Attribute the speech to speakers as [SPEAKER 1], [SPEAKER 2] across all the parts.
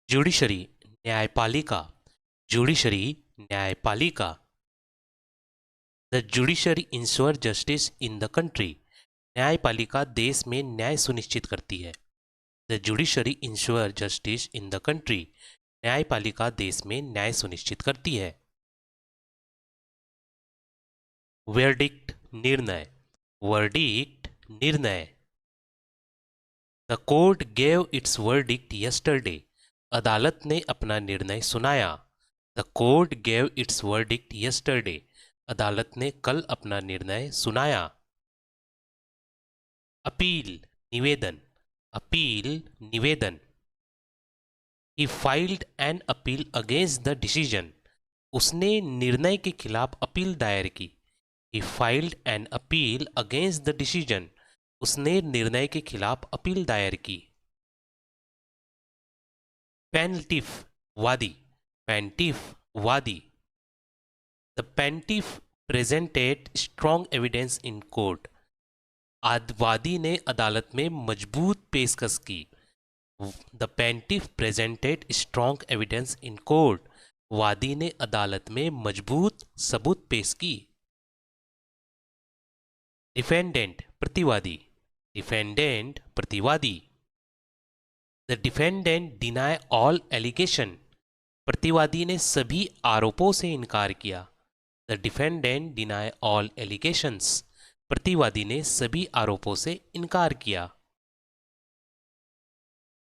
[SPEAKER 1] Judiciary न्यायपालिका, judiciary न्यायपालिका। The judiciary ensure justice in the country, न्यायपालिका देश में न्याय सुनिश्चित करती है। The judiciary ensure justice in the country, न्यायपालिका देश में न्याय सुनिश्चित करती है। वर्डिक्ट निर्णय, वर्डिक्ट निर्णय। The court gave it's verdict yesterday, अदालत ने अपना निर्णय सुनाया। The court gave it's verdict yesterday, अदालत ने कल अपना निर्णय सुनाया। अपील निवेदन, अपील निवेदन। He filed an appeal against the decision, उसने निर्णय के खिलाफ अपील दायर की। He filed an appeal against the decision, उसने निर्णय के खिलाफ अपील दायर की। प्लेंटिफ वादी, प्लेंटिफ वादी। The plaintiff presented strong evidence in court, वादी ने अदालत में मजबूत पेशकश की। The plaintiff presented strong evidence in court, वादी ने अदालत में मजबूत सबूत पेश की। डिफेंडेंट प्रतिवादी, डिफेंडेंट प्रतिवादी। The defendant deny all allegation, प्रतिवादी ने सभी आरोपों से इनकार किया। The defendant deny all allegations, प्रतिवादी ने सभी आरोपों से इनकार किया।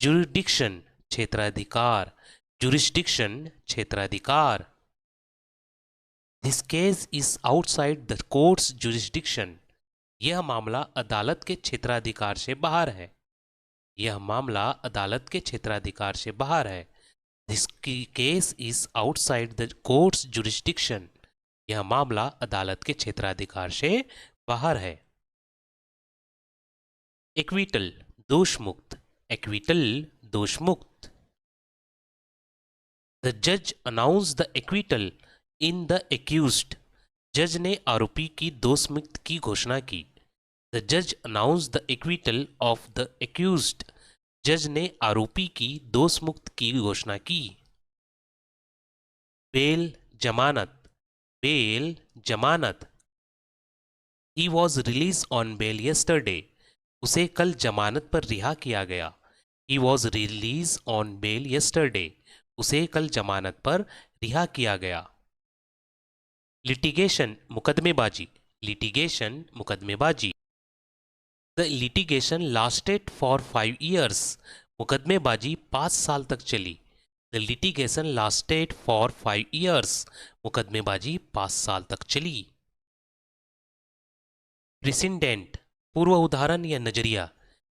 [SPEAKER 1] जुरिडिक्शन क्षेत्राधिकार, जुरिस्डिक्शन क्षेत्राधिकार। This case is outside the courts jurisdiction, यह मामला अदालत के क्षेत्राधिकार से बाहर है। यह मामला अदालत के क्षेत्राधिकार से बाहर है। This case is outside the courts jurisdiction, यह मामला अदालत के क्षेत्राधिकार से बाहर है। एक्विटल दोषमुक्त, एक्विटल दोषमुक्त। द जज announce the acquittal in the accused, जज ने आरोपी की दोषमुक्त की घोषणा की। द जज announce the acquittal of the accused, जज ने आरोपी की दोषमुक्त की घोषणा की। बेल जमानत, बेल जमानत। He was release on bail yesterday, उसे कल जमानत पर रिहा किया गया। He was release on bail yesterday, उसे कल जमानत पर रिहा किया गया। लिटिगेशन मुकदमेबाजी, लिटिगेशन मुकदमेबाजी। The litigation lasted for 5 years, मुकदमेबाजी 5 साल तक चली। The litigation lasted for 5 years, मुकदमेबाजी 5 साल तक चली। प्रेसिडेंट पूर्व उदाहरण या नजरिया,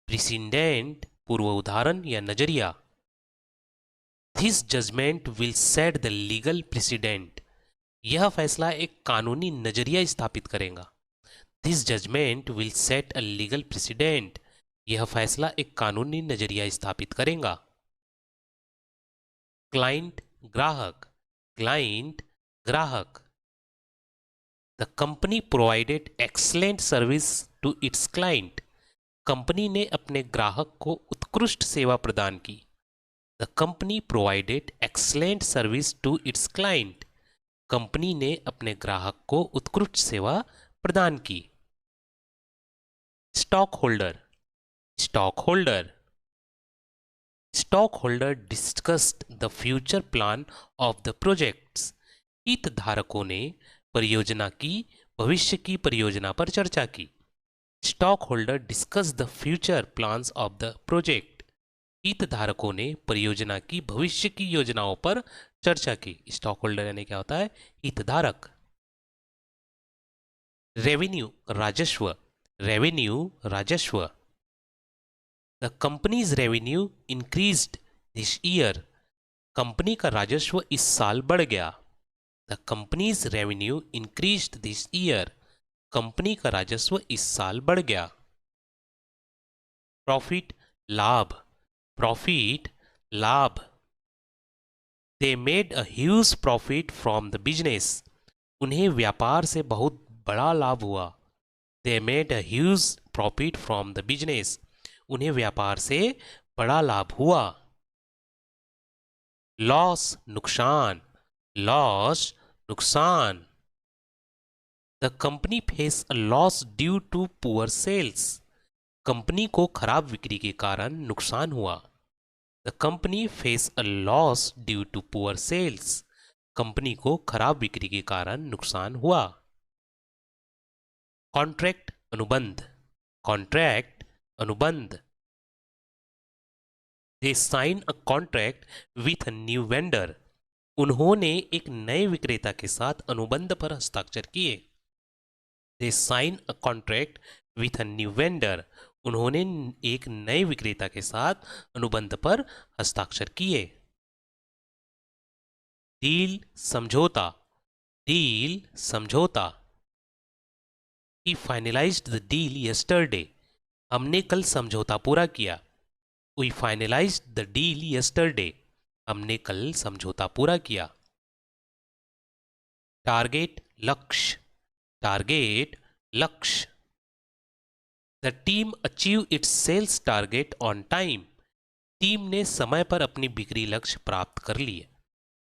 [SPEAKER 1] प्रेसिडेंट पूर्व उदाहरण या नजरिया। This judgment will set the legal president, यह फैसला एक कानूनी नजरिया स्थापित करेगा। This judgment will set a legal president, यह फैसला एक कानूनी नजरिया स्थापित करेगा। क्लाइंट ग्राहक, क्लाइंट ग्राहक। The company provided excellent service to its client, company ने अपने ग्राहक को उत्कृष्ट सेवा प्रदान की। The company provided excellent service to its client, company ने अपने ग्राहक को उत्कृष्ट सेवा प्रदान की। Stock holder, stock holder. Stock holder discussed the future plan of the projects, हितधारकों ने परियोजना की भविष्य की परियोजना पर चर्चा की। Stock holder discuss the future plans of the project, हितधारकों ने परियोजना की भविष्य की योजनाओं पर चर्चा की। स्टॉक होल्डर यानी क्या होता है? हितधारक। रेवेन्यू राजस्व, रेवेन्यू राजस्व। The companies revenue increased this year, company का राजस्व इस साल बढ़ गया। The companies revenue increased this year, company का राजस्व इस साल बढ़ गया। प्रॉफिट लाभ, प्रॉफिट लाभ। They made a huge profit from the business, उन्हें व्यापार से बहुत बड़ा लाभ हुआ। They made a huge profit from the business, उन्हें व्यापार से बड़ा लाभ हुआ। लॉस नुकसान, लॉस नुकसान। The company face a loss due to poor sales, company को खराब बिक्री के कारण नुकसान हुआ। The company face a loss due to poor sales, company को खराब बिक्री के कारण नुकसान हुआ। कॉन्ट्रैक्ट अनुबंध, कॉन्ट्रैक्ट अनुबंध। They sign a contract with a new vendor, उन्होंने एक नए विक्रेता के साथ अनुबंध पर हस्ताक्षर किए। They sign a contract with a new vendor, उन्होंने एक नए विक्रेता के साथ अनुबंध पर हस्ताक्षर किए। डील समझौता, डील समझौता। He finalised the deal yesterday, हमने कल समझौता पूरा किया। We finalised the deal yesterday, हमने कल समझौता पूरा किया। टारगेट लक्ष्य, टारगेट लक्ष्य। The team achieve its sales target on time, team ने समय पर अपनी बिक्री लक्ष्य प्राप्त कर लिए।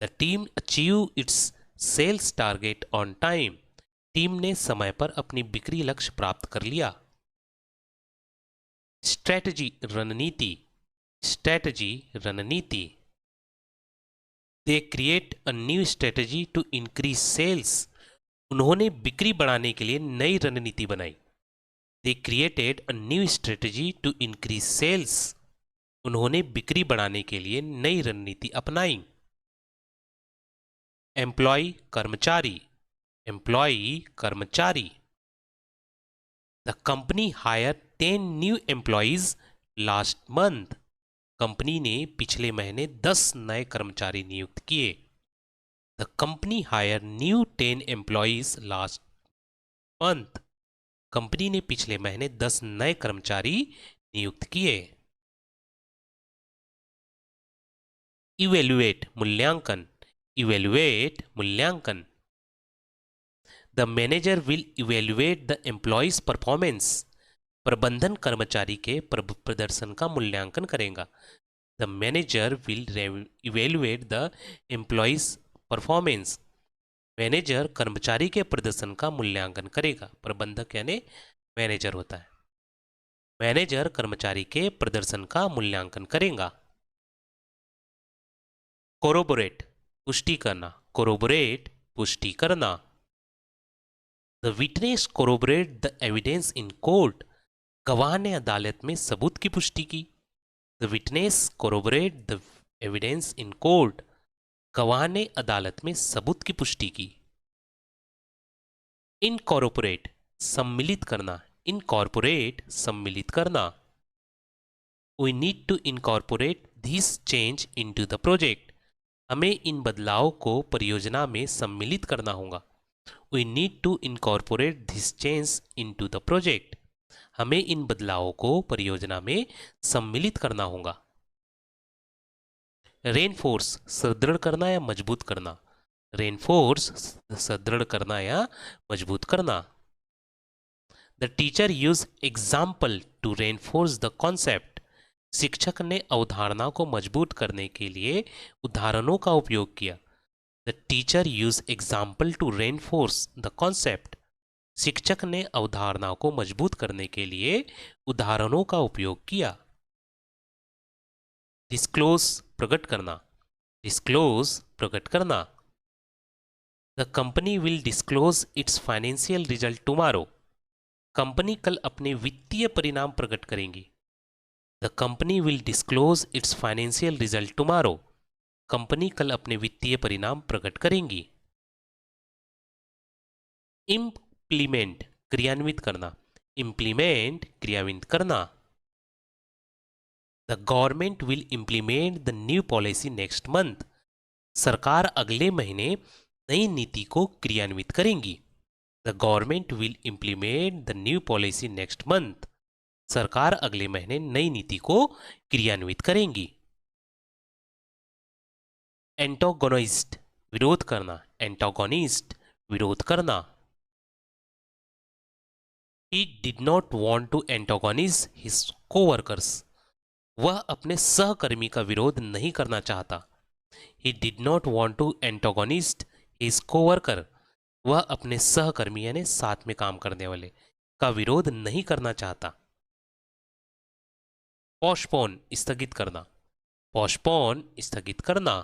[SPEAKER 1] The team achieve its sales target on time, team ने समय पर अपनी बिक्री लक्ष्य प्राप्त कर लिया। स्ट्रेटजी रणनीति, स्ट्रेटजी रणनीति। They create a new strategy to increase sales, उन्होंने बिक्री बढ़ाने के लिए नई रणनीति बनाई। They created a new strategy to increase sales, उन्होंने बिक्री बढ़ाने के लिए नई रणनीति अपनाई। एम्प्लॉय कर्मचारी, एम्प्लॉय कर्मचारी। The company hire 10 new employees last month, company ने पिछले महीने 10 नए कर्मचारी नियुक्त किए। The company hire new 10 employees last month, company ने पिछले महीने 10 नए कर्मचारी नियुक्त किए। इवेल्युएट मूल्यांकन, इवेल्युएट मूल्यांकन। The manager will evaluate the employees performance, प्रबंधन कर्मचारी के प्रदर्शन का मूल्यांकन करेगा। The manager will evaluate the employees performance, manager कर्मचारी के प्रदर्शन का मूल्यांकन करेगा। प्रबंधक यानी मैनेजर होता है, मैनेजर कर्मचारी के प्रदर्शन का मूल्यांकन करेगा। कोरोबोरेट पुष्टि करना, कोरोबोरेट पुष्टि करना। The witness corroborate the evidence in court, गवाह ने अदालत में सबूत की पुष्टि की। The witness corroborate the evidence in court, गवाह ने अदालत में सबूत की पुष्टि की। इनकॉर्पोरेट सम्मिलित करना, इनकॉर्पोरेट सम्मिलित करना। We need to incorporate this change into the project, हमें इन बदलाव को परियोजना में सम्मिलित करना होगा। We need to incorporate this change into the project, हमें इन बदलावों को परियोजना में सम्मिलित करना होगा। रेनफोर्स सुदृढ़ करना या मजबूत करना, रेनफोर्स सुदृढ़ करना या मजबूत करना। The teacher use example to reinforce the concept, शिक्षक ने अवधारणा को मजबूत करने के लिए उदाहरणों का उपयोग किया। The teacher use example to reinforce the concept, शिक्षक ने अवधारणा को मजबूत करने के लिए उदाहरणों का उपयोग किया। डिस्क्लोज प्रकट करना, डिस्क्लोज प्रकट करना। The company will disclose it's financial result tomorrow, company कल अपने वित्तीय परिणाम प्रकट करेंगी। The company will disclose it's financial result tomorrow, company कल अपने वित्तीय परिणाम प्रकट करेंगी। इम्प्लीमेंट क्रियान्वित करना, इम्प्लीमेंट क्रियान्वित करना। The government will implement the new policy next month, सरकार अगले महीने नई नीति को क्रियान्वित करेंगी। The government will implement the new policy next month, सरकार अगले महीने नई नीति को क्रियान्वित करेंगी। एंटागोनिस्ट विरोध करना, एंटागोनिस्ट विरोध करना। He did not want to antagonize his co-workers, वह अपने सहकर्मी का विरोध नहीं करना चाहता। He did not want to antagonist his coworker, वह अपने सहकर्मी यानी साथ में काम करने वाले का विरोध नहीं करना चाहता। पोस्टपोन स्थगित करना, पोस्टपोन स्थगित करना।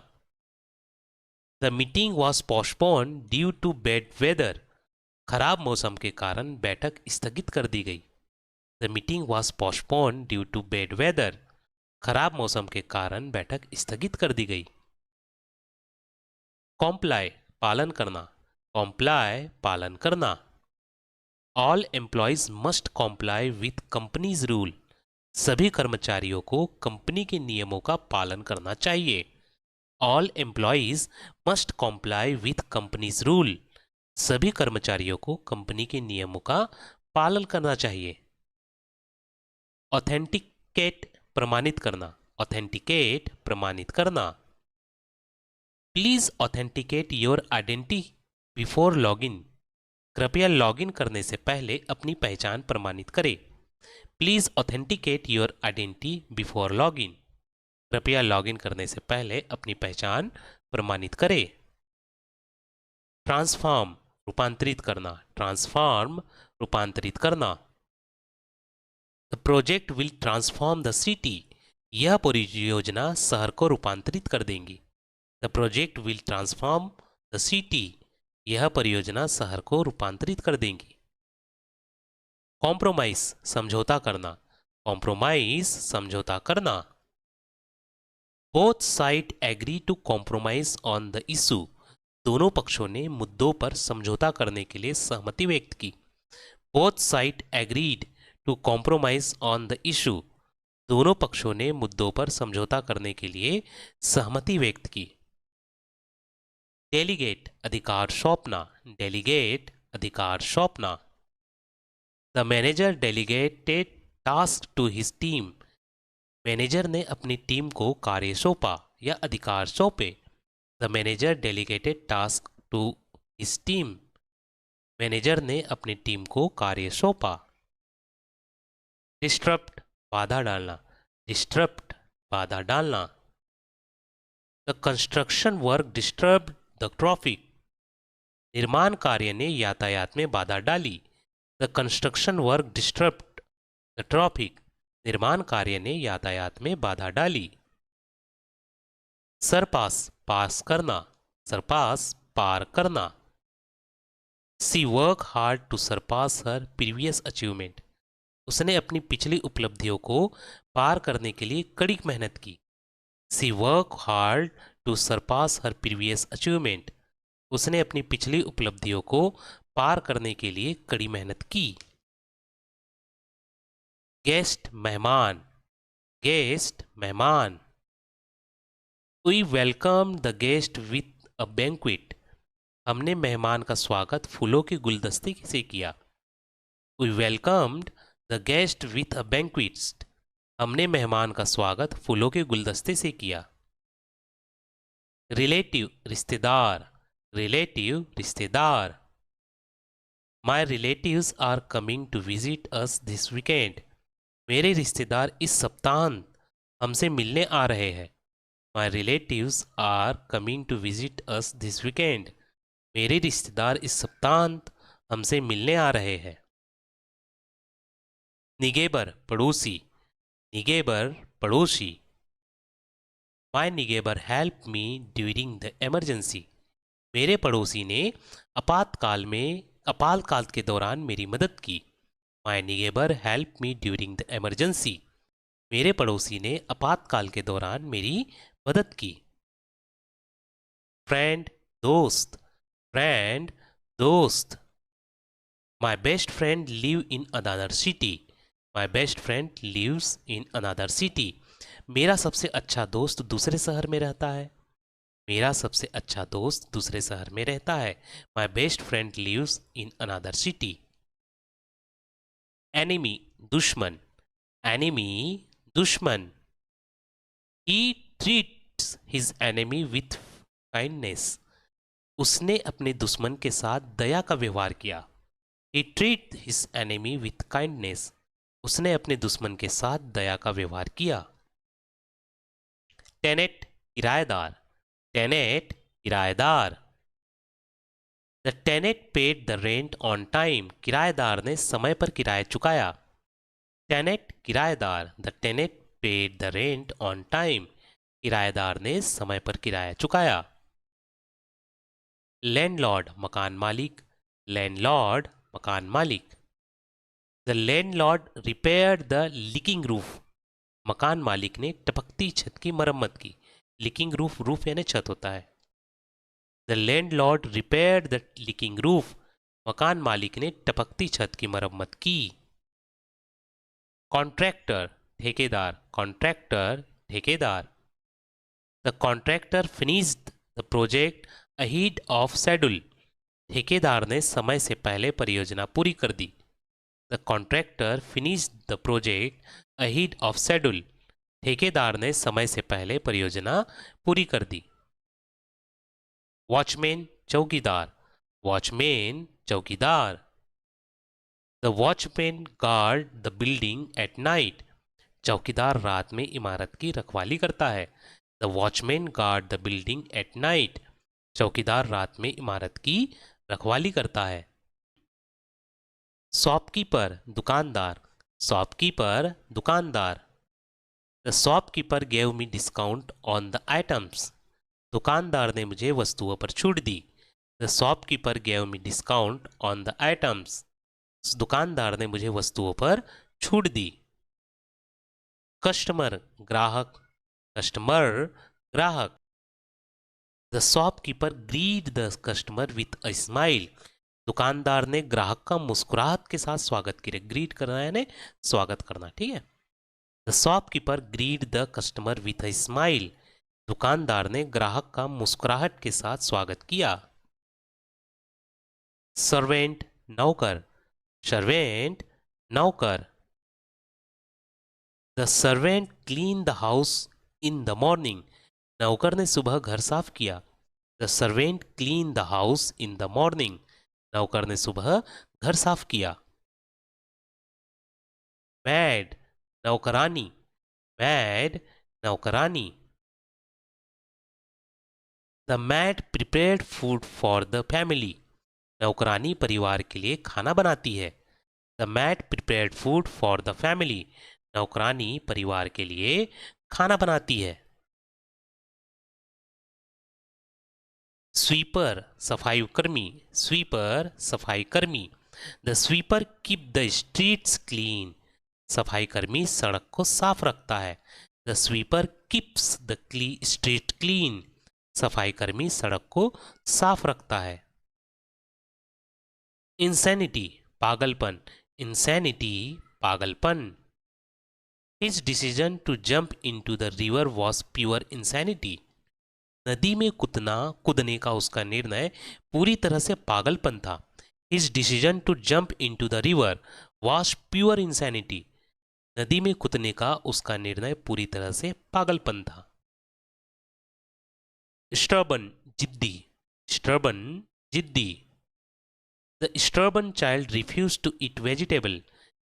[SPEAKER 1] The meeting was postpone due to bad weather, खराब मौसम के कारण बैठक स्थगित कर दी गई। The meeting was postpone due to bad weather, खराब मौसम के कारण बैठक स्थगित कर दी गई। कॉम्प्लाई पालन करना, कॉम्प्लाई पालन करना। All employees must comply with companies rule, सभी कर्मचारियों को कंपनी के नियमों का पालन करना चाहिए। All employees must comply with companies rule, सभी कर्मचारियों को कंपनी के नियमों का पालन करना चाहिए। ऑथेंटिकेट प्रमाणित करना, ऑथेंटिकेट प्रमाणित करना। Please authenticate your identity before login, कृपया लॉगिन करने से पहले अपनी पहचान प्रमाणित करें। Please authenticate your identity before login, कृपया लॉगिन करने से पहले अपनी पहचान प्रमाणित करें। ट्रांसफॉर्म रूपांतरित करना, ट्रांसफॉर्म रूपांतरित करना। The project will transform the city, यह परियोजना शहर को रूपांतरित कर देंगी। The project will transform the city, यह परियोजना शहर को रूपांतरित कर देंगी। कॉम्प्रोमाइज समझौता करना, कॉम्प्रोमाइज समझौता करना। Both side agree to compromise on the issue, दोनों पक्षों ने मुद्दों पर समझौता करने के लिए सहमति व्यक्त की। Both side agreed to compromise on the issue, दोनों पक्षों ने मुद्दों पर समझौता करने के लिए सहमति व्यक्त की। डेलीगेट अधिकार सौंपना, डेलीगेट अधिकार सौंपना। The manager delegated task to his team, manager ने अपनी टीम को कार्य सौंपा या अधिकार सौंपे। The manager delegated task to his team, manager ने अपनी टीम को कार्य सौंपा। डिस्टरप्ट बाधा डालना, डिस्टरप्ट बाधा डालना। The construction work disturb the traffic, निर्माण कार्य ने यातायात में बाधा डाली। The construction work disturb the traffic, निर्माण कार्य ने यातायात में बाधा डाली। सरपास पास करना, सरपास पार करना। She work hard to surpass her previous achievement, उसने अपनी पिछली उपलब्धियों को पार करने के लिए कड़ी मेहनत की। She work hard to surpass her previous achievement, उसने अपनी पिछली उपलब्धियों को पार करने के लिए कड़ी मेहनत की। गेस्ट मेहमान, गेस्ट मेहमान। We welcome the guest with a banquet, हमने मेहमान का स्वागत फूलों के गुलदस्ते से किया। We welcomed the guest with a banquet, हमने मेहमान का स्वागत फूलों के गुलदस्ते से किया। रिलेटिव रिश्तेदार, रिलेटिव रिश्तेदार। My relatives are coming to visit us this weekend, मेरे रिश्तेदार इस सप्ताहांत हमसे मिलने आ रहे हैं। My relatives are coming to visit us this weekend, मेरे रिश्तेदार इस सप्ताहांत हमसे मिलने आ रहे हैं। निगेबर पड़ोसी, निगेबर पड़ोसी। My neighbour help me during the emergency, मेरे पड़ोसी ने आपातकाल के दौरान मेरी मदद की। My neighbour help me during the emergency, मेरे पड़ोसी ने आपातकाल के दौरान मेरी मदद की। फ्रेंड दोस्त, फ्रेंड दोस्त। My best friend live in another city, my best friend lives in another city, मेरा सबसे अच्छा दोस्त दूसरे शहर में रहता है। मेरा सबसे अच्छा दोस्त दूसरे शहर में रहता है। My best friend lives in another city. Enemy दुश्मन, एनिमी दुश्मन। He treats his enemy with kindness, उसने अपने दुश्मन के साथ दया का व्यवहार किया। He treat his enemy with kindness, उसने अपने दुश्मन के साथ दया का व्यवहार किया। टेनेट किराएदार, टेनेट किराएदार। The Tenet paid the rent on time, किराएदार ने समय पर किराया चुकाया। टेनेट किराएदार, the Tenet paid the rent on time, किराएदार ने समय पर किराया चुकाया। लैंडलॉर्ड मकान मालिक, लैंडलॉर्ड मकान मालिक। The landlord repaired the leaking roof, मकान मालिक ने टपकती छत की मरम्मत की। लीकिंग रूफ, रूफ यानी छत होता है। The landlord repaired the leaking roof, मकान मालिक ने टपकती छत की मरम्मत की। कॉन्ट्रैक्टर ठेकेदार, कॉन्ट्रैक्टर ठेकेदार। The contractor finished the project ahead of schedule, ठेकेदार ने समय से पहले परियोजना पूरी कर दी। The contractor finished the project ahead of schedule, ठेकेदार ने समय से पहले परियोजना पूरी कर दी। वॉचमैन चौकीदार, वॉचमैन चौकीदार। The watchman guard the building at night, चौकीदार रात में इमारत की रखवाली करता है। The watchman guard the building at night, चौकीदार रात में इमारत की रखवाली करता है। शॉपकीपर दुकानदार, शॉपकीपर दुकानदार। The shopkeeper gave me discount on the items, दुकानदार ने मुझे वस्तुओं पर छूट दी। The shopkeeper gave me discount on the items, दुकानदार ने मुझे वस्तुओं पर छूट दी। कस्टमर ग्राहक, कस्टमर ग्राहक। The shopkeeper grid the customer with a smile, दुकानदार ने ग्राहक का मुस्कुराहट के साथ स्वागत किया। ग्रीड करना यानी स्वागत करना, ठीक है। The shopkeeper grid the customer with a smile, दुकानदार ने ग्राहक का मुस्कुराहट के साथ स्वागत किया। सर्वेंट नौकर, सर्वेंट नौकर। The servant clean the house in the morning, नौकर ने सुबह घर साफ किया। The servant clean the house in the morning, नौकर ने सुबह घर साफ किया। मैड नौकरानी, मैड नौकरानी। The mad prepared food for the family, नौकरानी परिवार के लिए खाना बनाती है। The mad prepared food for the family, नौकरानी परिवार के लिए खाना बनाती है। स्वीपर सफाई कर्मी, स्वीपर सफाई कर्मी। The sweeper keep the streets clean, सफाई कर्मी सड़क को साफ रखता है। The sweeper keeps the street clean, सफाई कर्मी सड़क को साफ रखता है। इंसैनिटी पागलपन, इंसैनिटी पागलपन। His decision to jump into the river was pure insanity, नदी में कूदने का उसका निर्णय पूरी तरह से पागलपन था। His decision to jump into the river was pure insanity, नदी में कूदने का उसका निर्णय पूरी तरह से पागलपन था। स्टर्बन जिद्दी, स्टर्बन जिद्दी। The stubborn child refuse to eat vegetable,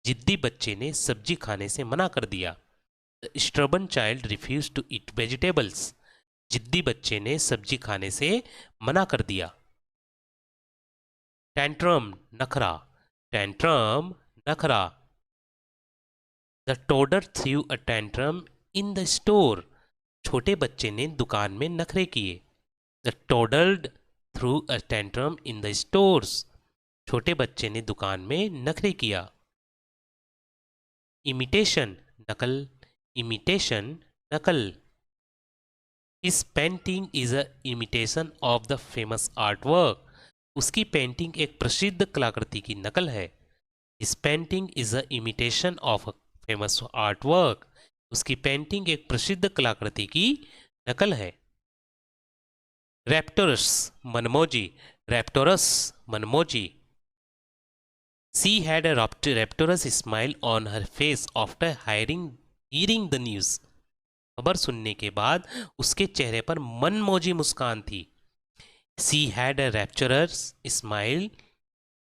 [SPEAKER 1] जिद्दी बच्चे ने सब्जी खाने से मना कर दिया। The stubborn child refuse to eat vegetables, जिद्दी बच्चे ने सब्जी खाने से मना कर दिया। टैंट्रम नखरा, टैंट्रम नखरा। The toddler threw a tantrum in the store, छोटे बच्चे ने दुकान में नखरे किए। The toddler threw a tantrum in the stores, छोटे बच्चे ने दुकान में नखरे किया। इमिटेशन नकल, इमिटेशन नकल। His painting is a imitation of the famous art work, उसकी पेंटिंग एक प्रसिद्ध कलाकृति की नकल है। His painting is a imitation of a famous art work, उसकी पेंटिंग एक प्रसिद्ध कलाकृति की नकल है। रैप्टोरस मनमोजी, रैप्टोरस मनमोजी। She had a rapturous smile on her face after hearing the news, खबर सुनने के बाद उसके चेहरे पर मनमोजी मुस्कान थी। सी had a rapturous smile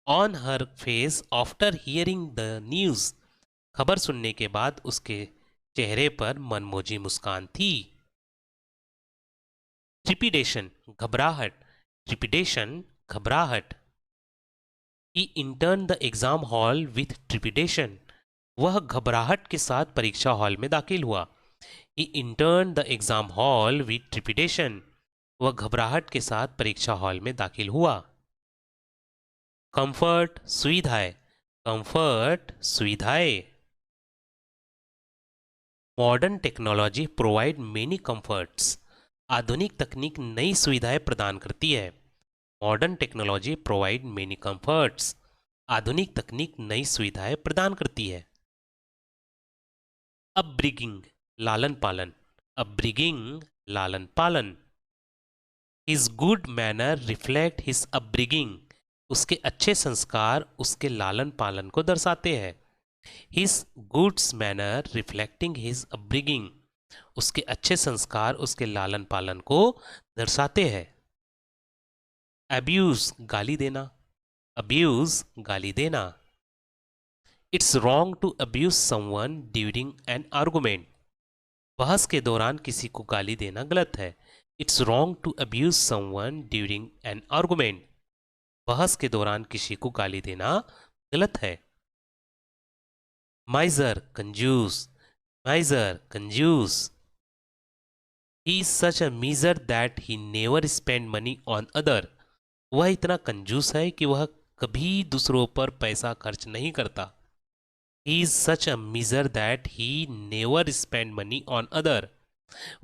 [SPEAKER 1] on her face after hearing the news, खबर सुनने के बाद उसके चेहरे पर मनमोजी मुस्कान थी। ट्रिपिडेशन घबराहट, ट्रिपिडेशन घबराहट। He entered the exam hall with trepidation. वह घबराहट के साथ परीक्षा हॉल में दाखिल हुआ। He entered the exam hall with trepidation. वह घबराहट के साथ परीक्षा हॉल में दाखिल हुआ। कंफर्ट सुविधाएं, कंफर्ट सुविधाएं। Modern technology provide many comforts. आधुनिक तकनीक नई सुविधाएं प्रदान करती है। Modern technology provide many comforts. आधुनिक तकनीक नई सुविधाएं प्रदान करती है। अपब्रिंगिंग लालन पालन, अपब्रिंगिंग लालन पालन। His good manner reflect his upbringing. उसके अच्छे संस्कार उसके लालन पालन को दर्शाते हैं। His goods manner reflecting his upbringing. उसके अच्छे संस्कार उसके लालन पालन को दर्शाते हैं। अब्यूज गाली देना, अब्यूज गाली देना। It's wrong to abuse someone during an argument. बहस के दौरान किसी को गाली देना गलत है। It's wrong to abuse someone during an argument. बहस के दौरान किसी को गाली देना गलत है। माइजर कंजूस, माइजर कंजूस। He is such a miser that he never spend money on other. वह इतना कंजूस है कि वह कभी दूसरों पर पैसा खर्च नहीं करता। He is such a miser that he never spend money on other.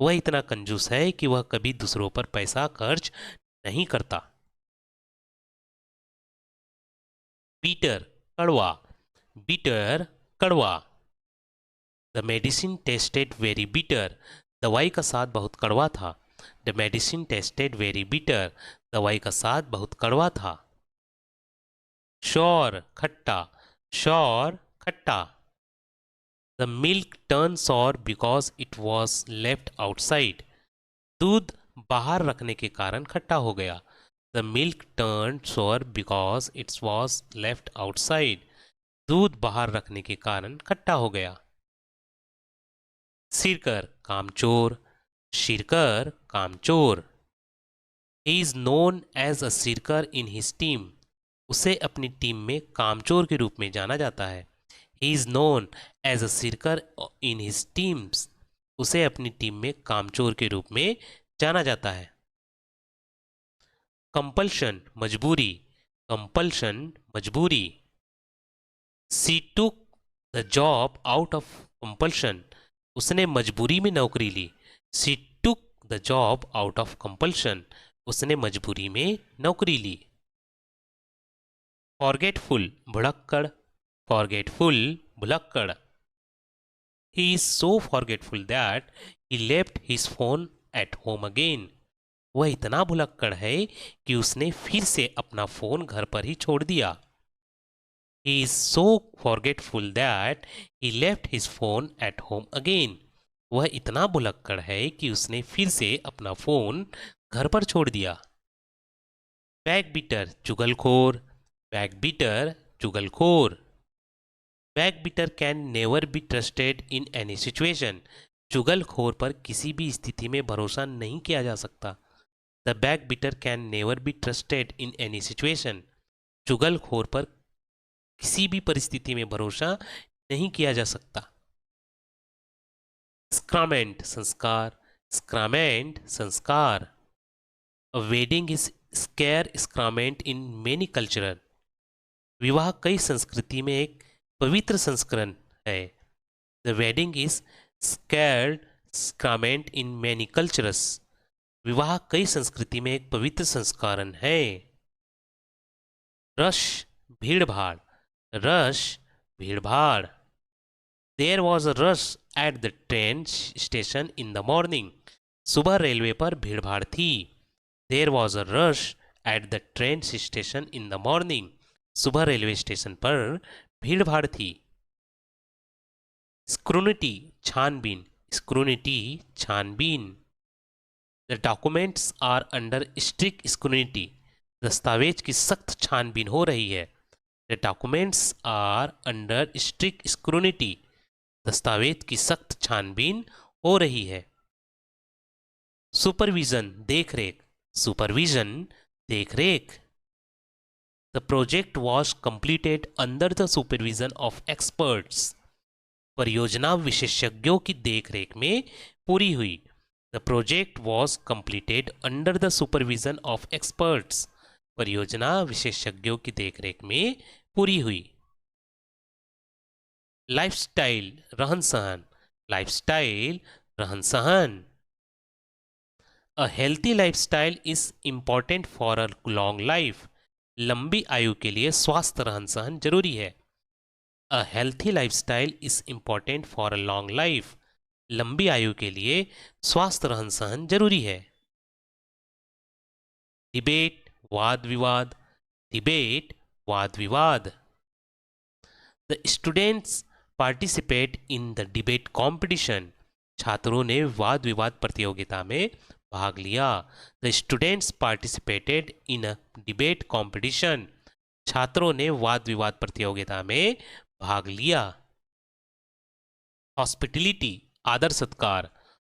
[SPEAKER 1] वह इतना कंजूस है कि वह कभी दूसरों पर पैसा खर्च नहीं करता। बीटर कड़वा, बीटर कड़वा। The medicine tasted very bitter. दवाई का स्वाद बहुत कड़वा था। The medicine tasted very bitter. दवाई का स्वाद बहुत कड़वा था। श्योर खट्टा, श्योर खट्टा। The milk turn sour because it was left outside. दूध बाहर रखने के कारण खट्टा हो गया। The milk turn sour because it was left outside. दूध बाहर रखने के कारण खट्टा हो गया। सिरकर कामचोर, सिरकर कामचोर। He is known as a shirker in his team. उसे अपनी टीम में कामचोर के रूप में जाना जाता है। He is known as a shirker in his teams. उसे अपनी टीम में कामचोर के रूप में जाना जाता है। कंपल्शन मजबूरी, कंपल्शन मजबूरी। She took the job out of compulsion. उसने मजबूरी में नौकरी ली। She took the job out of compulsion. उसने मजबूरी में नौकरी ली। फॉरगेटफुल भुलक्कड़, फॉरगेटफुल भुलक्कड़। He is so forgetful that he left his phone at home again. वह इतना भुलक्कड़ है कि उसने फिर से अपना फोन घर पर ही छोड़ दिया। He is so forgetful that he left his phone at home again. वह इतना भुलक्कड़ है कि उसने फिर से अपना फोन घर पर छोड़ दिया। बैकबीटर चुगलखोर, बैकबीटर चुगलखोर। Backbiter can never be trusted in any situation. चुगलखोर पर किसी भी स्थिति में भरोसा नहीं किया जा सकता। The backbiter can never be trusted in any situation. चुगलखोर पर किसी भी परिस्थिति में भरोसा नहीं किया जा सकता। स्क्रामेंट संस्कार, स्क्रामेंट संस्कार। A wedding is sacred sacrament in many cultural. विवाह कई संस्कृति में एक पवित्र संस्करण है। The wedding is sacred sacrament in many cultures. विवाह कई संस्कृति में एक पवित्र संस्करण है। रश भीड़ भाड़, रश भीड़ भाड़। There was a rush at the train station in the morning. सुबह रेलवे पर भीड़ भाड़ थी। There was a rush at the train station in the morning. सुबह रेलवे स्टेशन पर भीड़ भाड़ थी। स्क्रूनिटी छानबीन, स्क्रूनिटी छानबीन। The documents are under strict scrutiny. दस्तावेज की सख्त छानबीन हो रही है। The documents are under strict scrutiny. दस्तावेज की सख्त छानबीन हो रही है। सुपरविजन देख रेख, सुपरविजन देख रेख। The project was completed under the supervision of experts, परियोजना विशेषज्ञों की देखरेख में पूरी हुई। The project was completed under the supervision of experts, परियोजना विशेषज्ञों की देखरेख में पूरी हुई। लाइफस्टाइल रहन सहन, लाइफस्टाइल रहन सहन। अ healthy lifestyle is important for a long life, लंबी आयु के लिए स्वस्थ रहन सहन जरूरी है। अ healthy lifestyle is important for a long life, लंबी आयु के लिए स्वस्थ रहन सहन जरूरी है। डिबेट वाद विवाद, डिबेट वाद विवाद। The students participate in the debate competition, छात्रों ने वाद विवाद प्रतियोगिता में भाग लिया। The students participated in a debate competition, छात्रों ने वाद विवाद प्रतियोगिता में भाग लिया। हॉस्पिटलिटी आदर सत्कार,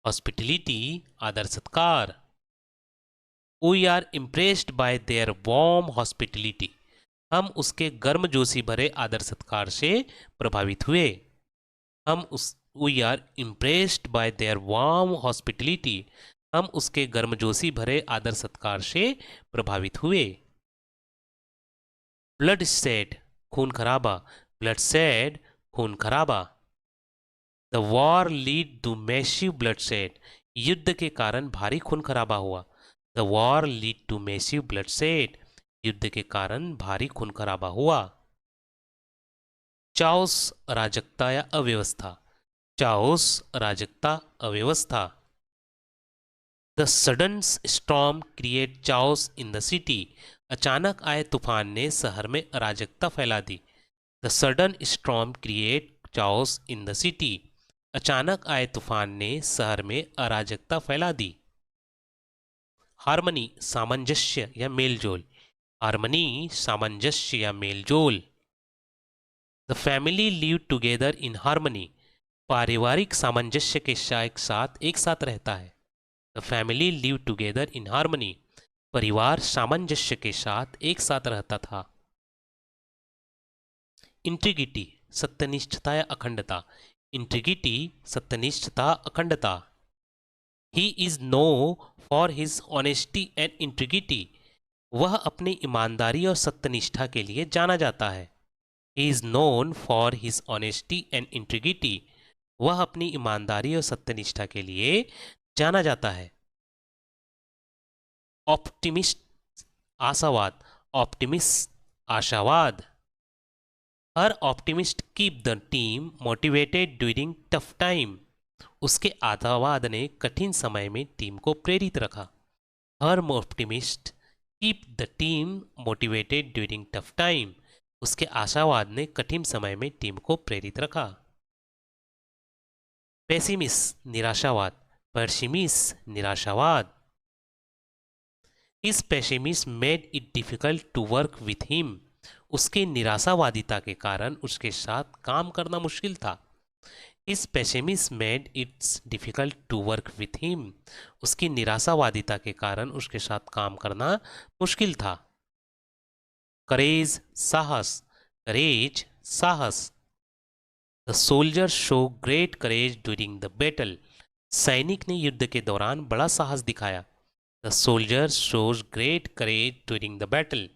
[SPEAKER 1] हॉस्पिटलिटी आदर सत्कार। We are impressed by their warm hospitality, हम उसके गर्मजोशी भरे आदर सत्कार से प्रभावित हुए। We are impressed by their warm hospitality, हम उसके गर्मजोशी भरे आदर सत्कार से प्रभावित हुए। ब्लड सेड खून खराबा, ब्लड सेड खून खराबा। The war lead to massive bloodshed, युद्ध के कारण भारी खून खराबा हुआ। The war lead to massive bloodshed, युद्ध के कारण भारी खून खराबा हुआ। चाओस अराजकता या अव्यवस्था, चाओस अराजकता अव्यवस्था। The sudden storm create chaos in the city, अचानक आए तूफान ने शहर में अराजकता फैला दी। The sudden storm create chaos in the city, अचानक आए तूफान ने शहर में अराजकता फैला दी। हार्मनी सामंजस्य या मेलजोल, हार्मनी सामंजस्य या मेलजोल। The family live together in harmony, पारिवारिक सामंजस्य के साथ एक साथ रहता है। The family live together in harmony, परिवार सामंजस्य के साथ एक साथ रहता था। इंटीग्रिटी सत्यनिष्ठता या अखंडता, इंटीग्रिटी सत्यनिष्ठता अखंडता। He is known for his honesty and integrity, वह अपनी ईमानदारी और सत्यनिष्ठा के लिए जाना जाता है। He is known for his honesty and integrity, वह अपनी ईमानदारी और सत्यनिष्ठा के लिए जाना जाता है। ऑप्टिमिस्ट आशावाद, ऑप्टिमिस्ट आशावाद। Her optimist keep the team motivated during tough time, उसके आशावाद ने कठिन समय में टीम को प्रेरित रखा। Her optimist keep the team motivated during tough time, उसके आशावाद ने कठिन समय में टीम को प्रेरित रखा। पेसिमिस्ट निराशावाद, पेसिमिस्ट निराशावाद। His pessimist made it difficult to work with him, उसके निराशावादिता के कारण उसके साथ काम करना मुश्किल था। His pessimist made it's difficult to work with him, उसकी निराशावादिता के कारण उसके साथ काम करना मुश्किल था। करेज साहस, करेज साहस। The soldier show great courage during the battle, सैनिक ने युद्ध के दौरान बड़ा साहस दिखाया। The soldier shows great courage during the battle,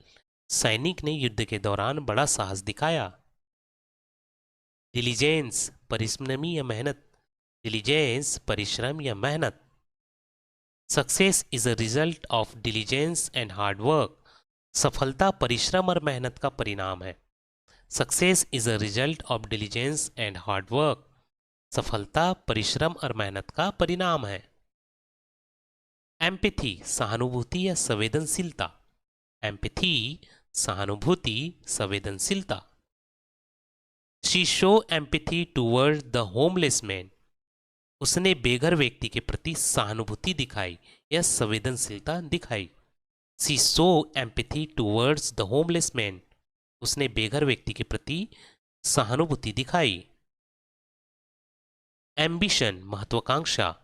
[SPEAKER 1] सैनिक ने युद्ध के दौरान बड़ा साहस दिखाया। डिलीजेंस परिश्रम या मेहनत, डिलीजेंस परिश्रम या मेहनत। Success is a result of diligence and hard work, सफलता परिश्रम और मेहनत का परिणाम है। Success is a result of diligence and hard work, सफलता परिश्रम और मेहनत का परिणाम है। एम्पैथी सहानुभूति या संवेदनशीलता, एम्पैथी सहानुभूति संवेदनशीलता। She show empathy toward the homeless man, उसने बेघर व्यक्ति के प्रति सहानुभूति दिखाई या संवेदनशीलता दिखाई। She show empathy towards the homeless man, उसने बेघर व्यक्ति के प्रति सहानुभूति दिखाई। एम्बिशन महत्वाकांक्षा,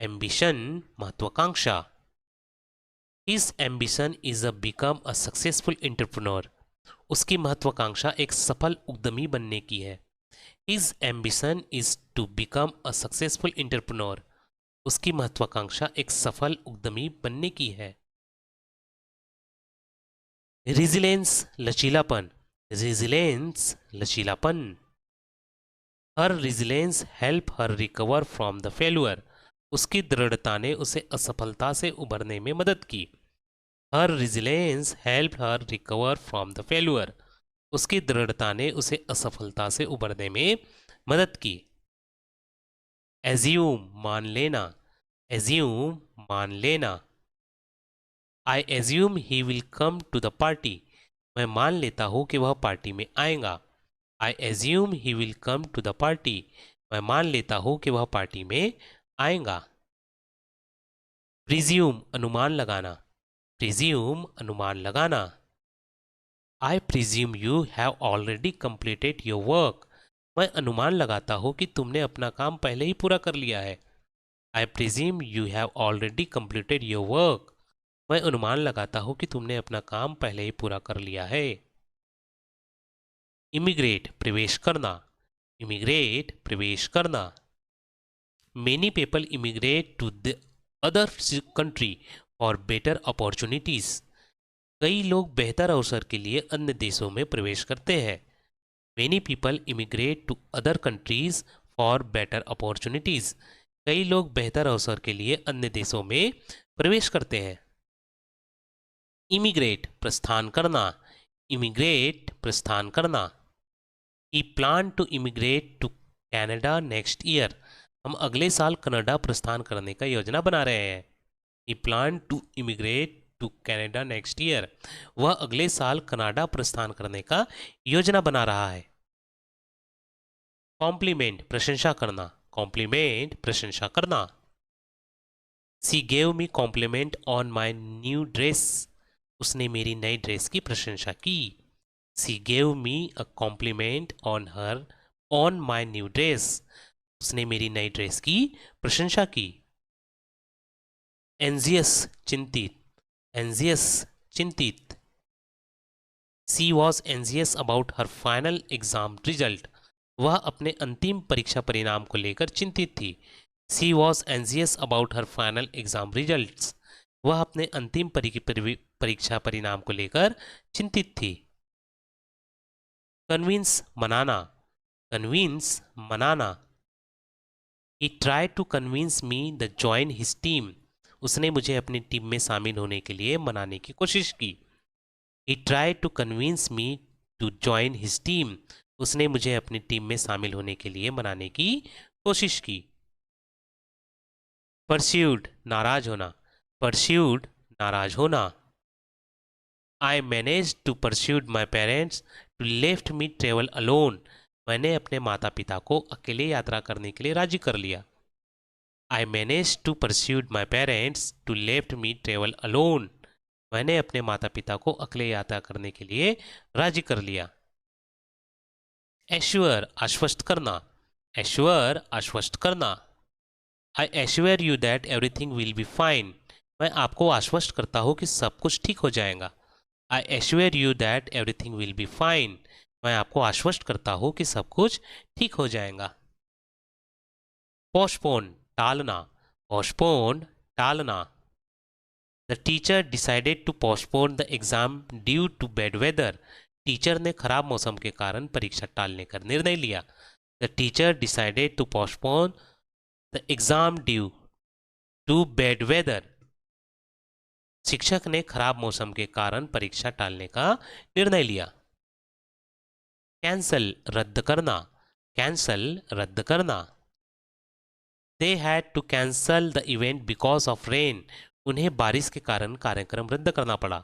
[SPEAKER 1] एम्बिशन महत्वाकांक्षा। His ambition is a become a successful entrepreneur. उसकी महत्वाकांक्षा एक सफल उद्यमी बनने की है। His ambition is to become a successful entrepreneur. उसकी महत्वाकांक्षा एक सफल उद्यमी बनने की है। Resilience लचीलापन। Resilience लचीलापन। Her resilience help her recover from the failure. उसकी दृढ़ता ने उसे असफलता से उबरने में मदद की। Her resilience helped her recover from the failure. उसकी दृढ़ता ने उसे असफलता से उबरने में मदद की। Assume मान लेना। Assume मान लेना। I assume he will come to the party. मैं मान लेता हूँ कि वह पार्टी में आएगा। I assume he will come to the party. मैं मान लेता हूँ कि वह पार्टी में आएगा। Presume अनुमान लगाना। Presume अनुमान लगाना। I presume you have already completed your work. मैं अनुमान लगाता हूँ कि तुमने अपना काम पहले ही पूरा कर लिया है। I presume you have already completed your work. मैं अनुमान लगाता हूँ कि तुमने अपना काम पहले ही पूरा कर लिया है। Immigrate प्रवेश करना। Immigrate प्रवेश करना। Many people immigrate to the other country for better opportunities. कई लोग बेहतर अवसर के लिए अन्य देशों में प्रवेश करते हैं। Many people immigrate to other countries for better opportunities. कई लोग बेहतर अवसर के लिए अन्य देशों में प्रवेश करते हैं। Immigrate प्रस्थान करना। Immigrate प्रस्थान करना। He planned to immigrate to Canada next year. हम अगले साल कनाडा प्रस्थान करने का योजना बना रहे हैं। He planned to immigrate to Canada next year. वह अगले साल कनाडा प्रस्थान करने का योजना बना रहा है। कॉम्प्लीमेंट प्रशंसा करना। कॉम्प्लीमेंट प्रशंसा करना। She gave me compliment on my new dress. उसने मेरी नई ड्रेस की प्रशंसा की। She gave me a compliment on my new dress. उसने मेरी नई ड्रेस की प्रशंसा की। Anxious चिंतित। Anxious चिंतित। She was anxious about her final exam result. वह अपने अंतिम परीक्षा परिणाम को लेकर चिंतित थी। She was anxious about her final exam results. वह अपने अंतिम परीक्षा परिणाम को लेकर चिंतित थी। Convince मनाना। Convince मनाना। He tried to convince me to join his team. उसने मुझे अपनी टीम में शामिल होने के लिए मनाने की कोशिश की। He tried to convince me to join his team. उसने मुझे अपनी टीम में शामिल होने के लिए मनाने की कोशिश की। Pursued नाराज होना। Pursued नाराज होना। I managed to pursue my parents to left me travel alone. मैंने अपने माता पिता को अकेले यात्रा करने के लिए राजी कर लिया। I managed to pursue my parents to left me travel alone. मैंने अपने माता पिता को अकेले यात्रा करने के लिए राजी कर लिया। Assure आश्वस्त करना। Assure आश्वस्त करना। I assure you that everything will be fine. मैं आपको आश्वस्त करता हूँ कि सब कुछ ठीक हो जाएगा। I assure you that everything will be fine. मैं आपको आश्वस्त करता हूँ कि सब कुछ ठीक हो जाएगा। Postpone टालना। Postpone टालना। The teacher decided to postpone the exam due to bad weather. Teacher ने खराब मौसम के कारण परीक्षा टालने का निर्णय लिया। The teacher decided to postpone the exam due to bad weather. शिक्षक ने खराब मौसम के कारण परीक्षा टालने का निर्णय लिया। कैंसल रद्द करना। कैंसल रद्द करना। They had to cancel the event because of rain. उन्हें बारिश के कारण कार्यक्रम रद्द करना पड़ा।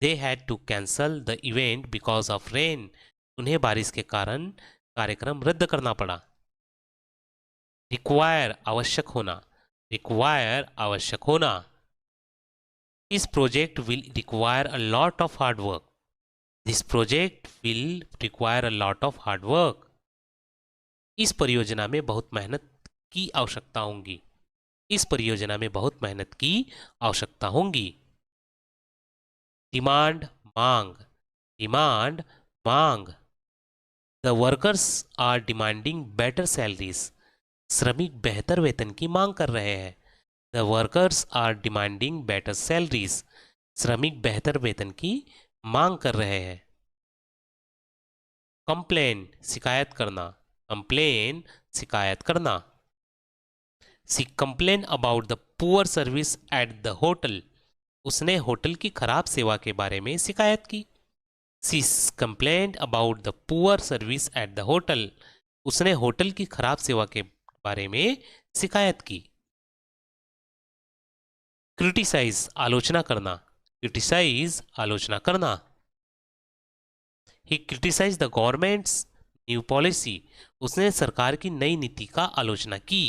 [SPEAKER 1] They had to cancel the event because of rain. उन्हें बारिश के कारण कार्यक्रम रद्द करना पड़ा। Require आवश्यक होना। Require आवश्यक होना। This project will require a lot of hard work. This project will require a lot of hard work. इस परियोजना में बहुत मेहनत की आवश्यकता होगी। इस परियोजना में बहुत मेहनत की आवश्यकता होगी। डिमांड मांग, डिमांड मांग। The workers are demanding better salaries. श्रमिक बेहतर वेतन की मांग कर रहे हैं। The workers are demanding better salaries. श्रमिक बेहतर वेतन की मांग कर रहे हैं। कंप्लेन शिकायत करना, कंप्लेन शिकायत करना। सी complain about the poor service at the hotel. उसने होटल की खराब सेवा के बारे में शिकायत की। सी complain about the poor service at the hotel. उसने होटल की खराब सेवा के बारे में शिकायत की। क्रिटिसाइज आलोचना करना, क्रिटिसाइज आलोचना करना। He criticise the government's new policy. उसने सरकार की नई नीति का आलोचना की।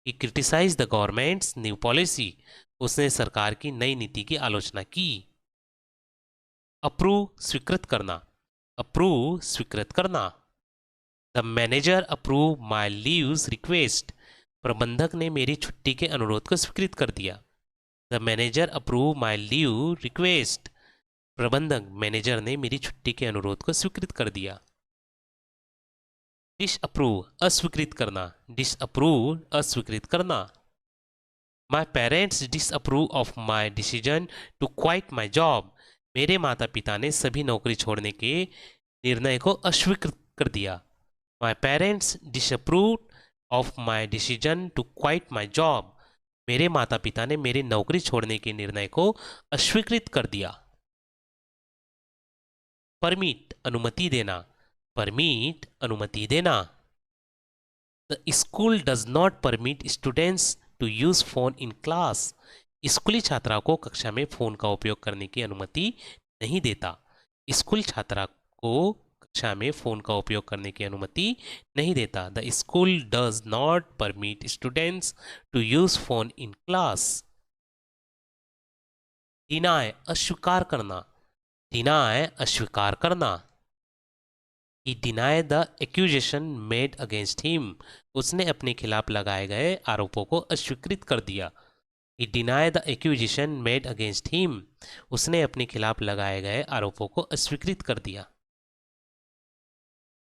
[SPEAKER 1] He criticise the government's new policy. उसने सरकार की नई नीति की आलोचना की। अप्रूव स्वीकृत करना, अप्रूव स्वीकृत करना। The manager approve my leaves request. प्रबंधक ने मेरी छुट्टी के अनुरोध को स्वीकृत कर दिया। The manager approve my leave request. प्रबंधक मैनेजर ने मेरी छुट्टी के अनुरोध को स्वीकृत कर दिया। डिसअप्रूव अस्वीकृत करना, डिसअप्रूव अस्वीकृत करना। My parents disapprove of my decision to quit my job. मेरे माता पिता ने सभी नौकरी छोड़ने के निर्णय को अस्वीकृत कर दिया। My parents disapprove of my decision to quit my job. मेरे माता पिता ने मेरी नौकरी छोड़ने के निर्णय को अस्वीकृत कर दिया। परमिट अनुमति देना, परमिट अनुमति देना। The school does not permit students to use phone in class. स्कूली छात्रा को कक्षा में फोन का उपयोग करने की अनुमति नहीं देता। स्कूल छात्रा को कक्षा में फोन का उपयोग करने की अनुमति नहीं देता। The school does not permit students to use phone in class. Deny अस्वीकार करना, डिनाय अस्वीकार करना। He denied the accusation made against him. उसने अपने खिलाफ लगाए गए आरोपों को अस्वीकृत कर दिया। He denied the accusation made against him. उसने अपने खिलाफ लगाए गए आरोपों को अस्वीकृत कर दिया।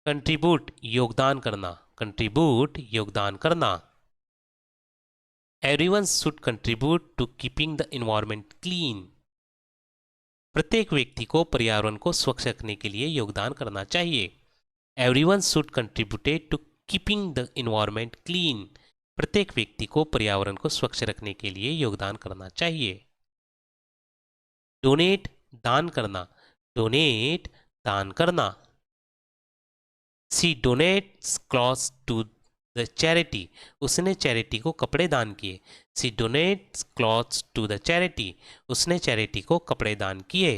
[SPEAKER 1] कंट्रीब्यूट योगदान करना, कंट्रीब्यूट योगदान करना। Everyone should contribute to keeping the environment clean. प्रत्येक व्यक्ति को पर्यावरण को स्वच्छ रखने के लिए योगदान करना चाहिए। Everyone should contribute to keeping the environment clean. प्रत्येक व्यक्ति को पर्यावरण को स्वच्छ रखने के लिए योगदान करना चाहिए। डोनेट दान करना, डोनेट दान करना। She donates clothes to the charity. उसने चैरिटी को कपड़े दान किए। She donates clothes to the charity. उसने चैरिटी को कपड़े दान किए।